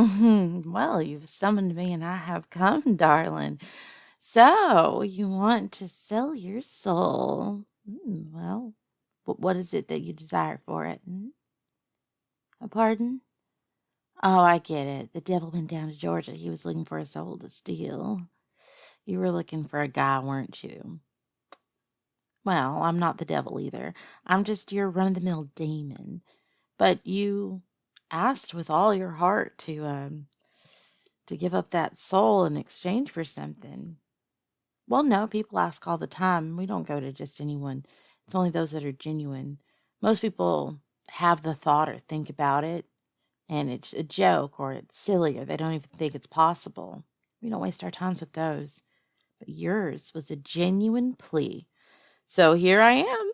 Well, you've summoned me and I have come, darling. So, you want to sell your soul. Well, what is it that you desire for it? A pardon? Oh, I get it. The devil went down to Georgia. He was looking for a soul to steal. You were looking for a guy, weren't you? Well, I'm not the devil either. I'm just your run of the mill demon. But you asked with all your heart to give up that soul in exchange for something. Well, no, people ask all the time. We don't go to just anyone. It's only those that are genuine. Most people have the thought or think about it, and it's a joke or it's silly or they don't even think it's possible. We don't waste our times with those. But yours was a genuine plea. So here I am.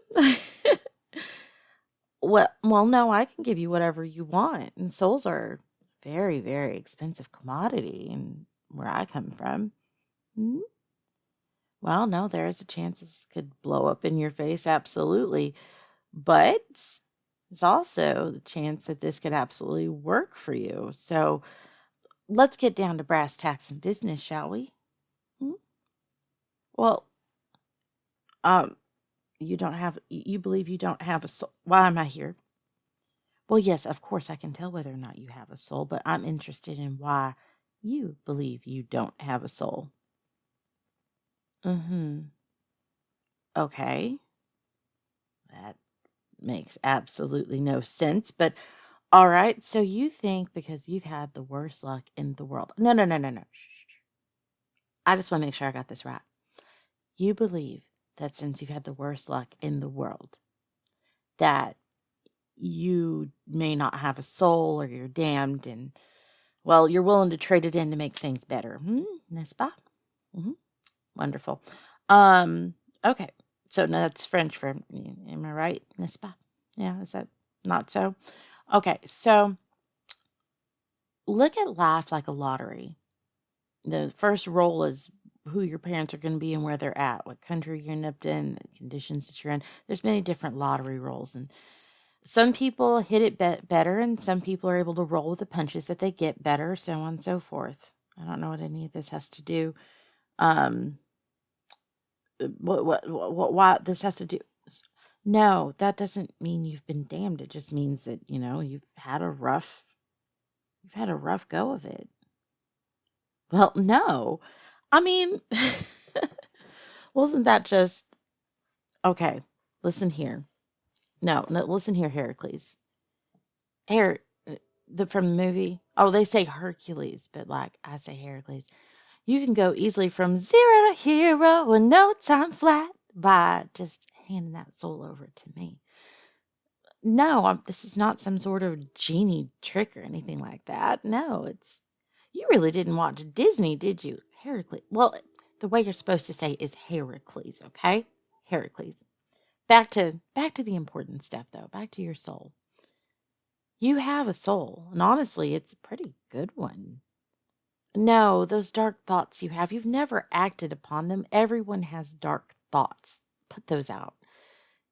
Well, no, I can give you whatever you want. And souls are very, very expensive commodity and where I come from. Hmm? Well, no, there is a chance this could blow up in your face, absolutely. But there's also the chance that this could absolutely work for you. So let's get down to brass tacks and business, shall we? Hmm? Well, um, you believe you don't have a soul. Why am I here? Well, yes, of course I can tell whether or not you have a soul, but I'm interested in why you believe you don't have a soul. Mm-hmm. Okay. That makes absolutely no sense, but all right. So you think because you've had the worst luck in the world. No, no, no, no, no. Shh, shh. I just want to make sure I got this right. You believe that since you've had the worst luck in the world, that you may not have a soul or you're damned and well, you're willing to trade it in to make things better. N'est-ce pas? Hmm. Wonderful. Um, okay. So no, that's French for am I right? N'est-ce pas? Yeah, is that not so? Okay, so look at life like a lottery. The first roll is who your parents are going to be and where they're at, what country you're going to end up in, the conditions that you're in. There's many different lottery rolls, and some people hit it better, and some people are able to roll with the punches that they get better, so on and so forth. I don't know what any of this has to do. Um, why this has to do? No, that doesn't mean you've been damned. It just means that you've had a rough go of it. Well, no. I mean, wasn't that just okay? Listen here. No, no, listen here, Heracles. Her, from the movie. Oh, they say Hercules, but like I say Heracles. You can go easily from zero to hero in no time flat by just handing that soul over to me. No, this is not some sort of genie trick or anything like that. No, it's you really didn't watch Disney, did you? Heracles. Well, the way you're supposed to say is Heracles, okay? Heracles. Back to the important stuff though. Back to your soul. You have a soul, and honestly, it's a pretty good one. No, those dark thoughts you have, you've never acted upon them. Everyone has dark thoughts. Put those out.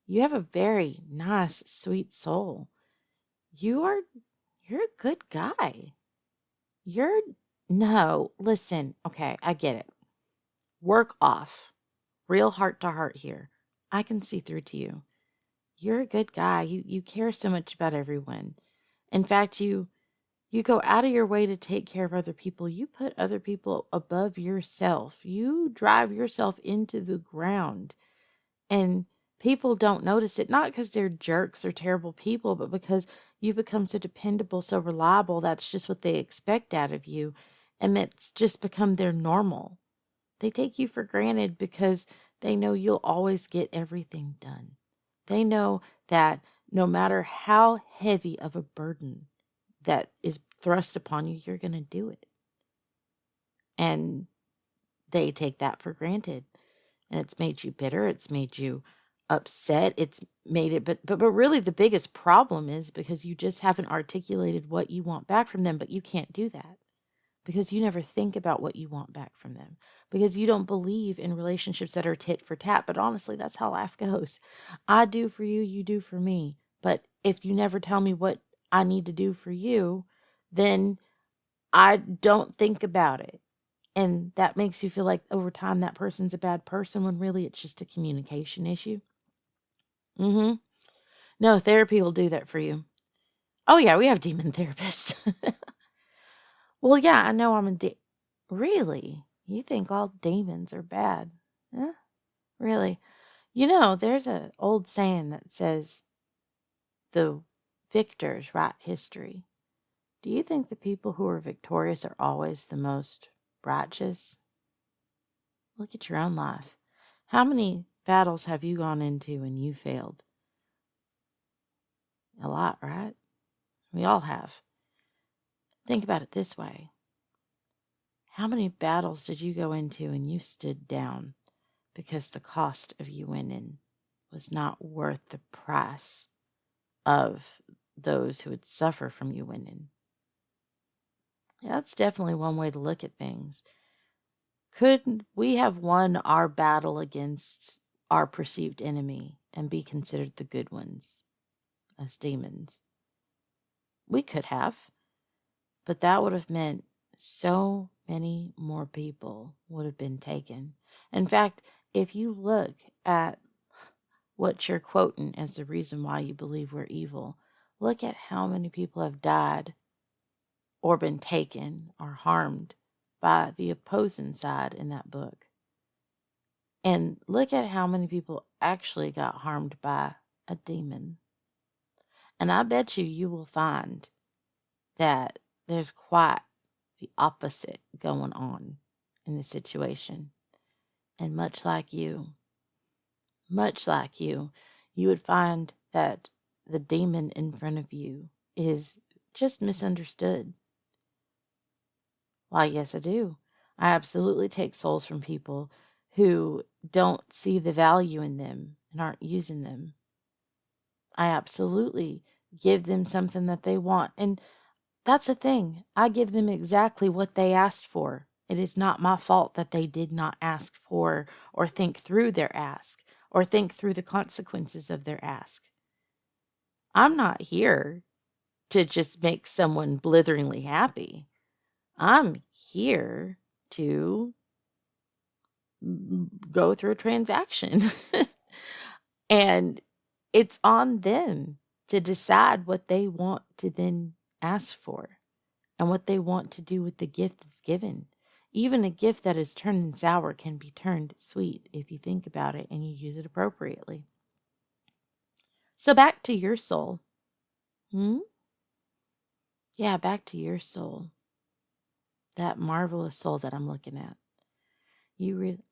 You have a very nice, sweet soul. You are you're a good guy. You're no, listen. Okay, I get it. Work off. Real heart to heart here. I can see through to you. You're a good guy. You care so much about everyone. In fact, you go out of your way to take care of other people. You put other people above yourself. You drive yourself into the ground. And people don't notice it, not because they're jerks or terrible people, but because you've become so dependable, so reliable. That's just what they expect out of you. And that's just become their normal. They take you for granted because they know you'll always get everything done. They know that no matter how heavy of a burden that is thrust upon you, you're going to do it. And they take that for granted. And it's made you bitter. It's made you upset. It's made it, but really the biggest problem is because you just haven't articulated what you want back from them, but you can't do that because you never think about what you want back from them because you don't believe in relationships that are tit for tat. But honestly, that's how life goes. I do for you, you do for me. But if you never tell me what I need to do for you, then I don't think about it. And that makes you feel like over time that person's a bad person when really it's just a communication issue. Mm-hmm. No, therapy will do that for you. Oh, yeah, we have demon therapists. Well, yeah, I know I'm a Really? You think all demons are bad? Huh? Really? There's an old saying that says the victors write history. Do you think the people who are victorious are always the most righteous? Look at your own life. How many battles have you gone into and you failed? A lot, right? We all have. Think about it this way. How many battles did you go into and you stood down because the cost of you winning was not worth the price of those who would suffer from you winning? Yeah, that's definitely one way to look at things. Could we have won our battle against our perceived enemy and be considered the good ones as demons? We could have, but that would have meant so many more people would have been taken. In fact, if you look at what you're quoting as the reason why you believe we're evil, look at how many people have died or been taken or harmed by the opposing side in that book. And look at how many people actually got harmed by a demon. And I bet you will find that there's quite the opposite going on in the situation. And much like you would find that the demon in front of you is just misunderstood. Why, yes, I do. I absolutely take souls from people who don't see the value in them and aren't using them. I absolutely give them something that they want. And that's the thing. I give them exactly what they asked for. It is not my fault that they did not ask for or think through their ask or think through the consequences of their ask. I'm not here to just make someone blitheringly happy. I'm here to go through a transaction. And it's on them to decide what they want to then ask for and what they want to do with the gift that's given. Even a gift that is turned sour can be turned sweet if you think about it and you use it appropriately. So back to your soul. Yeah, back to your soul. That marvelous soul that I'm looking at.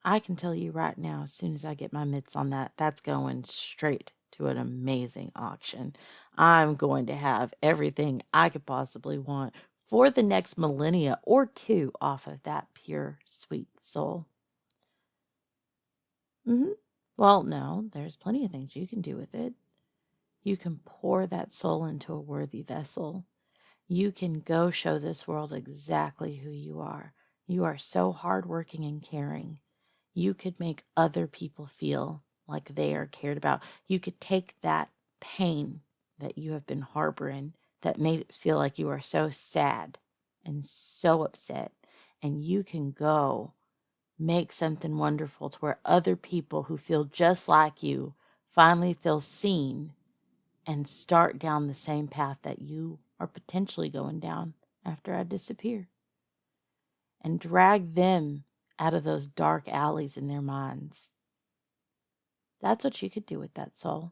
I can tell you right now, as soon as I get my mitts on that, that's going straight to an amazing auction. I'm going to have everything I could possibly want for the next millennia or two off of that pure, sweet soul. Well, no, there's plenty of things you can do with it. You can pour that soul into a worthy vessel. You can go show this world exactly who you are. You are so hardworking and caring. You could make other people feel like they are cared about. You could take that pain that you have been harboring that made it feel like you are so sad and so upset, and you can go make something wonderful to where other people who feel just like you finally feel seen and start down the same path that you are potentially going down after I disappear, and drag them out of those dark alleys in their minds. That's what you could do with that soul.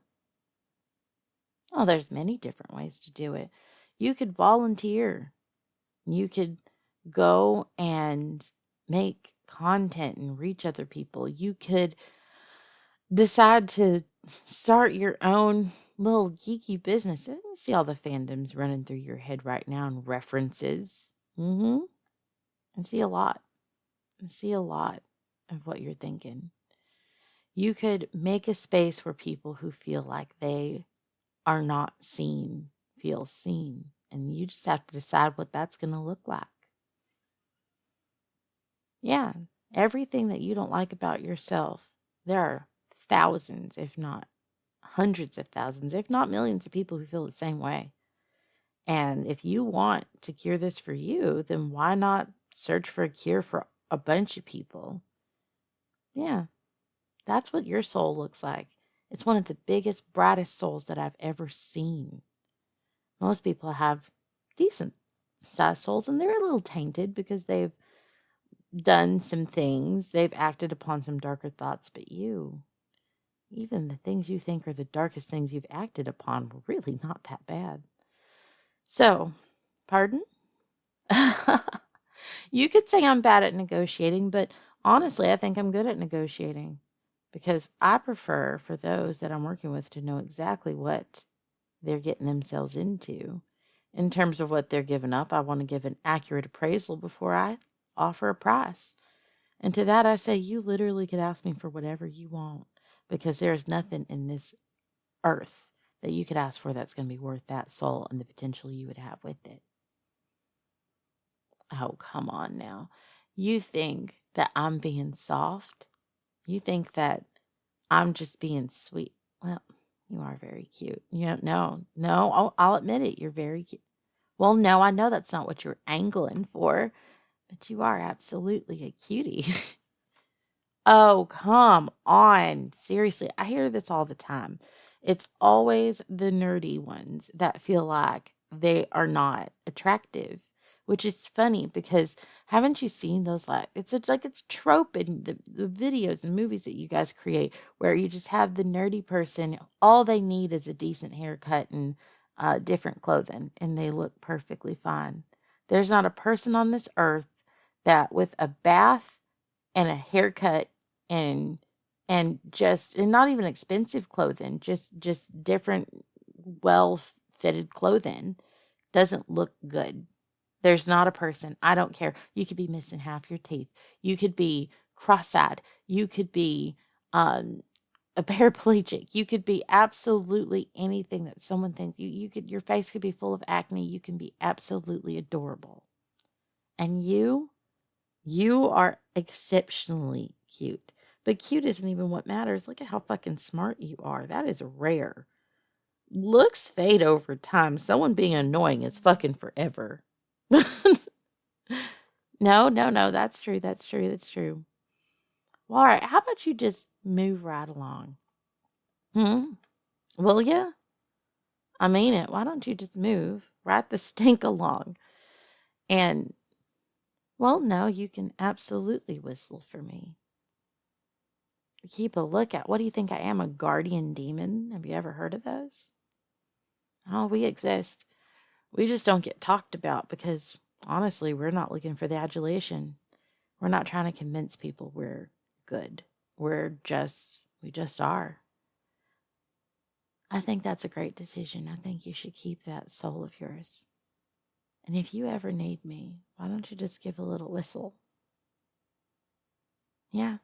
Oh, there's many different ways to do it. You could volunteer. You could go and make content and reach other people. You could decide to start your own little geeky business. I can see all the fandoms running through your head right now and references. I see a lot. I see a lot of what you're thinking. You could make a space where people who feel like they are not seen feel seen. And you just have to decide what that's going to look like. Yeah, everything that you don't like about yourself, there are thousands, if not hundreds of thousands, if not millions of people who feel the same way. And if you want to cure this for you, then why not search for a cure for a bunch of people? Yeah, that's what your soul looks like. It's one of the biggest, brightest souls that I've ever seen. Most people have decent sized souls, and they're a little tainted because they've done some things, they've acted upon some darker thoughts, but you, even the things you think are the darkest things you've acted upon, were really not that bad. So, pardon? You could say I'm bad at negotiating, but honestly, I think I'm good at negotiating because I prefer for those that I'm working with to know exactly what they're getting themselves into. In terms of what they're giving up, I want to give an accurate appraisal before I offer a price. And to that, I say, you literally could ask me for whatever you want because there's nothing in this earth that you could ask for that's going to be worth that soul and the potential you would have with it. Oh, come on now. You think that I'm being soft? You think that I'm just being sweet? Well, you are very cute. No, I'll admit it. You're very cute. Well, no, I know that's not what you're angling for, but you are absolutely a cutie. Oh, come on. Seriously, I hear this all the time. It's always the nerdy ones that feel like they are not attractive, which is funny because haven't you seen those it's trope in the videos and movies that you guys create where you just have the nerdy person, all they need is a decent haircut and different clothing and they look perfectly fine. There's not a person on this earth that with a bath and a haircut and and not even expensive clothing, just different well fitted clothing doesn't look good. There's not a person. I don't care. You could be missing half your teeth. You could be cross-eyed. You could be a paraplegic. You could be absolutely anything that someone thinks you could your face could be full of acne. You can be absolutely adorable. And you are exceptionally cute. But cute isn't even what matters. Look at how fucking smart you are. That is rare. Looks fade over time. Someone being annoying is fucking forever. No. That's true. That's true. That's true. Well, all right. How about you just move right along? Will ya? I mean it. Why don't you just move right the stink along? And, well, no, you can absolutely whistle for me. Keep a lookout. What do you think I am, a guardian demon? Have you ever heard of those? Oh, we exist. We just don't get talked about because, honestly, we're not looking for the adulation. We're not trying to convince people we're good. We just are. I think that's a great decision. I think you should keep that soul of yours. And if you ever need me, why don't you just give a little whistle? Yeah.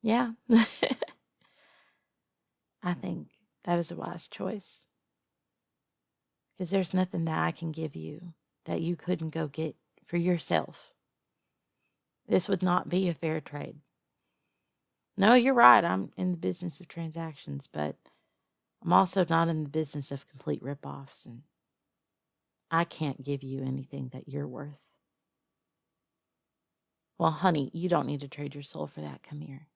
Yeah. I think that is a wise choice. Because there's nothing that I can give you that you couldn't go get for yourself. This would not be a fair trade. No, you're right. I'm in the business of transactions, but I'm also not in the business of complete ripoffs, and I can't give you anything that you're worth. Well, honey, you don't need to trade your soul for that. Come here.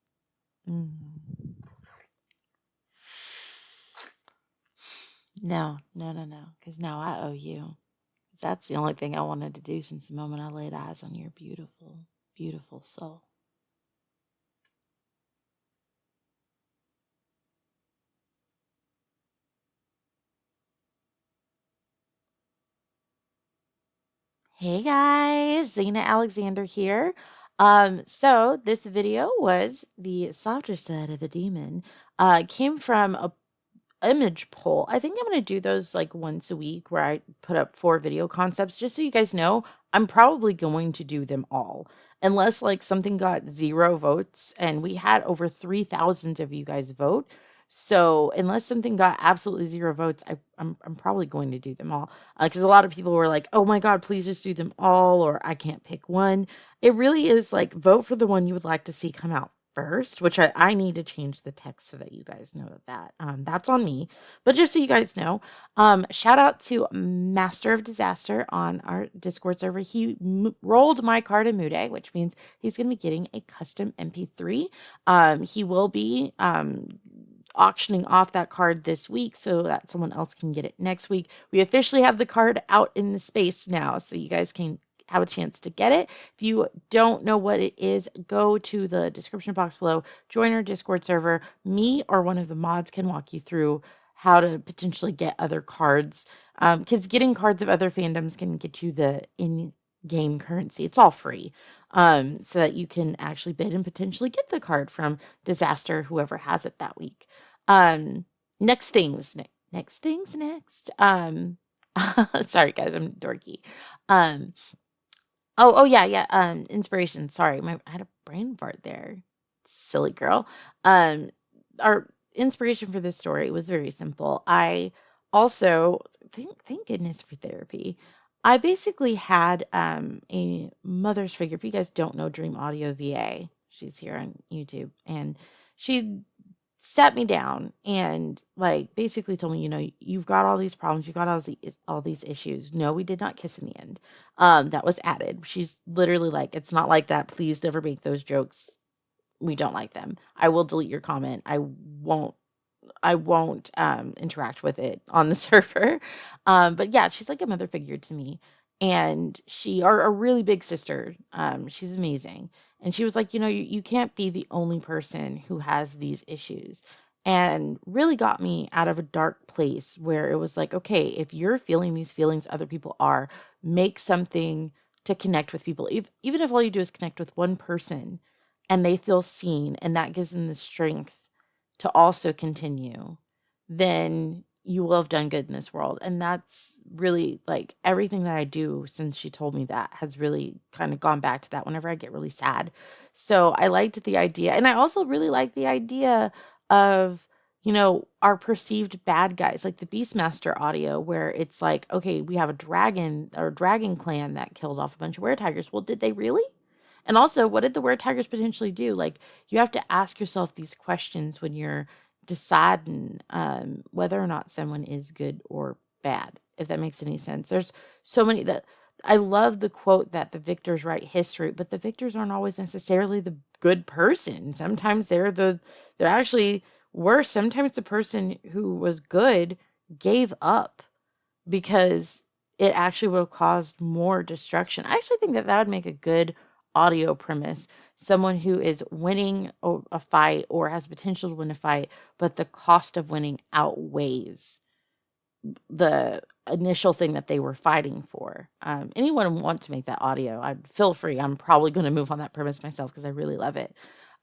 No, because now I owe you. That's the only thing I wanted to do since the moment I laid eyes on your beautiful, beautiful soul. Hey guys, Zena Alexander here. So this video was the softer side of a demon. Came from a image poll. I think I'm going to do those like once a week where I put up 4 video concepts just so you guys know I'm probably going to do them all unless like something got 0 votes and we had over 3,000 of you guys vote. So unless something got absolutely 0 votes, I'm probably going to do them all because a lot of people were like, oh my God, please just do them all or I can't pick one. It really is like vote for the one you would like to see come out first, which I need to change the text so that you guys know that. That's on me. But just so you guys know, shout out to Master of Disaster on our Discord server. He rolled my card in Mude, which means he's going to be getting a custom MP3. He will be auctioning off that card this week so that someone else can get it next week. We officially have the card out in the space now, so you guys can have a chance to get it. If you don't know what it is, go to the description box below, join our Discord server. Me or one of the mods can walk you through how to potentially get other cards, because getting cards of other fandoms can get you the in-game currency. It's all free, so that you can actually bid and potentially get the card from Disaster, whoever has it that week. Next things. Sorry guys, I'm dorky. Yeah. Inspiration. Sorry, I had a brain fart there. Silly girl. Our inspiration for this story was very simple. I also thank goodness for therapy. I basically had a mother's figure. If you guys don't know Dream Audio VA, she's here on YouTube, and she sat me down and like basically told me, you've got all these problems, you got all these issues. No, we did not kiss in the end. That was added. She's literally like, it's not like that. Please never make those jokes. We don't like them. I will delete your comment. I won't interact with it on the server. But yeah, she's like a mother figure to me. And she are a really big sister. She's amazing. And she was like, you can't be the only person who has these issues. And really got me out of a dark place where it was like, okay, if you're feeling these feelings other people are, make something to connect with people. Even if all you do is connect with one person and they feel seen and that gives them the strength to also continue, then you will have done good in this world. And that's really like everything that I do since she told me that has really kind of gone back to that whenever I get really sad. So I liked the idea. And I also really like the idea of, our perceived bad guys, like the Beastmaster audio, where it's like, okay, we have a dragon clan that killed off a bunch of were-tigers. Well, did they really? And also, what did the were-tigers potentially do? Like, you have to ask yourself these questions when you're deciding whether or not someone is good or bad, if that makes any sense. There's so many that I love the quote that the victors write history, but the victors aren't always necessarily the good person. Sometimes they're actually worse. Sometimes the person who was good gave up because it actually would have caused more destruction. I actually think that would make a good audio premise. Someone who is winning a fight or has potential to win a fight, but the cost of winning outweighs the initial thing that they were fighting for. Anyone want to make that audio, I'd feel free. I'm probably going to move on that premise myself because I really love it.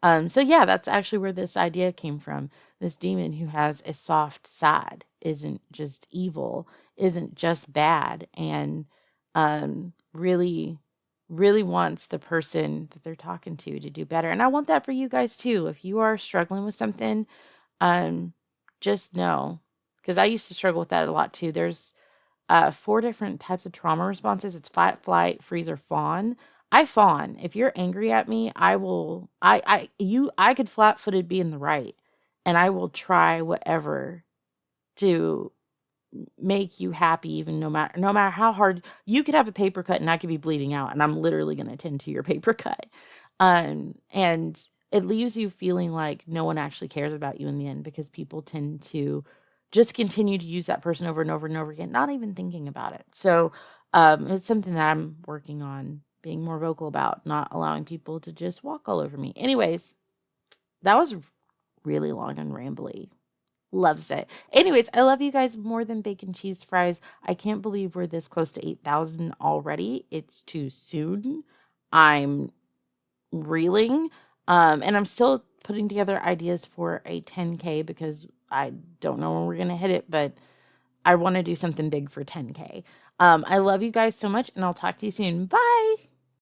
So yeah, that's actually where this idea came from. This demon who has a soft side, isn't just evil, isn't just bad, and really wants the person that they're talking to do better. And I want that for you guys too. If you are struggling with something, just know, because I used to struggle with that a lot too. There's 4 different types of trauma responses. It's fight, flight, freeze, or fawn. I fawn. If you're angry at me, I could flat-footed be in the right, and I will try whatever to make you happy, even no matter how hard. You could have a paper cut and I could be bleeding out, and I'm literally going to tend to your paper cut. And it leaves you feeling like no one actually cares about you in the end, because people tend to just continue to use that person over and over and over again, not even thinking about it. So it's something that I'm working on being more vocal about, not allowing people to just walk all over me. Anyways, that was really long and rambly. Loves it. Anyways, I love you guys more than bacon cheese fries. I can't believe we're this close to 8,000 already. It's too soon. I'm reeling. And I'm still putting together ideas for a 10K because I don't know when we're going to hit it, but I want to do something big for 10K. I love you guys so much, and I'll talk to you soon. Bye.